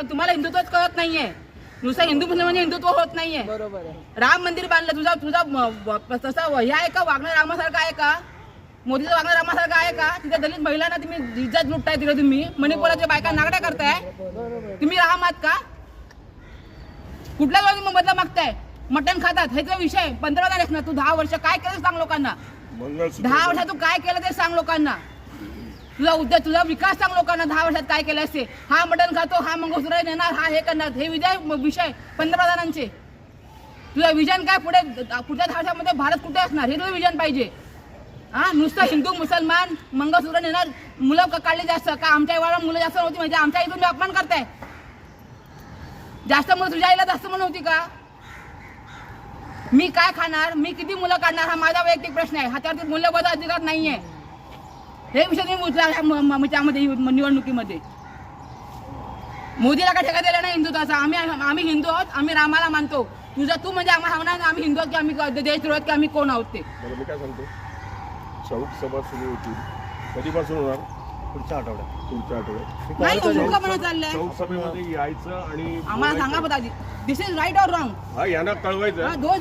तुम्हाला हिंदुत्वच कळत नाहीये. नुसतं हिंदू मुस्लिम म्हणजे हिंदुत्व होत नाहीये. बरोबर आहे. राम मंदिर बांधलं, तुझा तसा हे आहे का? वागणं रामासारखं आहे का? मोदीचं वागणं रामासारखं आहे का? तिथे दलित महिलांना तुम्ही इज्जत लुटताय, तिथे तुम्ही मणिपुराच्या बायका नागड्या करताय. तुम्ही राम आहात का? कुठल्या तुम्ही बदला मागताय? मटण खातात, ह्याचा विषय. पंतप्रधान आहेस ना तू, 10 वर्ष काय केलं सांग लोकांना. 10 वर्षात तू काय केलं ते सांग लोकांना. तुझा विकास सांग लोकांना. 10 वर्षात काय केलं असते. हा मटण खातो, हा मंगळसूत्र नेणार, हा हे करणार, हे विषय पंतप्रधानांचे. तुझं विजन काय? पुढच्या 10 वर्षामध्ये भारत कुठे असणार हे तुझं विजन पाहिजे. हा नुसतं हिंदू मुसलमान मंगळसूत्र नेणार, मुलं काढले जास्त का? आमच्या वेळेला मुलं जास्त नव्हती म्हणजे आमच्या इथून मी अपमान करताय. जास्त मुलं तुझ्या आईला जास्त म्हणून होती का? मी काय खाणार, मी किती मुलं काढणार, हा माझा वैयक्तिक प्रश्न आहे. हातावरती मूल्यबोध अधिकार नाहीये. हे विषय तुम्ही त्यामध्ये निवडणुकीमध्ये मोदीला काय ठेका दिला नाही हिंदुत्वाचा. आम्ही हिंदू आहोत, आम्ही रामाला मानतो. तू म्हणजे आम्हाला सांगणार आम्ही हिंदू आहोत की आम्ही देशद्रोह की आम्ही कोण आहोत ते. मी काय सांगतो, चौक सभा सुरू होती, कधीपासून होणार? पुढच्या आठवड्यात. नाही म्हणत चाललंय. चौक सभेमध्ये यायचं आणि आम्हाला सांगा बघा, दिस इज राईट ऑर रॉंग. हा यांना कळवायचं. Though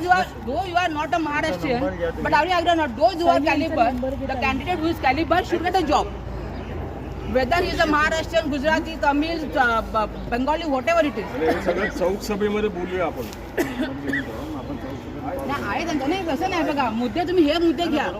you are not a Maharashtrian, but are you agree or not? Those who are caliber, the candidate who is caliber should get a job. Whether he is a Maharashtrian, Gujarati, Tamil, Bengali, whatever it is. हे सगळं चौक सभेमध्ये बोलूया आपण. नाही आहे त्यांचं, नाही तसं नाही. बघा मुद्दे तुम्ही हे मुद्दे घ्या.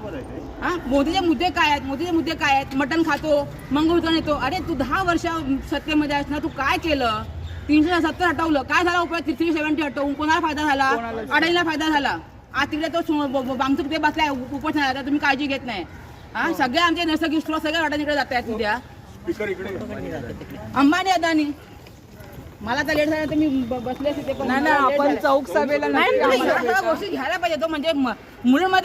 हा मोदीचे मुद्दे काय आहेत? मोदीचे मुद्दे काय आहेत? मटण खातो, मंगळसूत्र नेतो. अरे तू 10 वर्ष सत्तेमध्ये आहेस ना, तू काय केलं? 370 हटवलं, काय झाला उपयोग? 370 हटवून कोणाला फायदा झाला? अडाईला फायदा झाला. आज तिकडे तो बांगचूक ते बसलाय उपोषणाला, तुम्ही काळजी घेत नाही. हा सगळे आमचे नैसर्गिक स्त्रोत सगळे अडाणीकडे जात आहेत उद्या. अंबानी अदानी. मला तर लेट झालं तर मी बसले असते. नाही आपण चौक सभेला नाही गोष्टी घ्यायला पाहिजे. तो म्हणजे मुलींमध्ये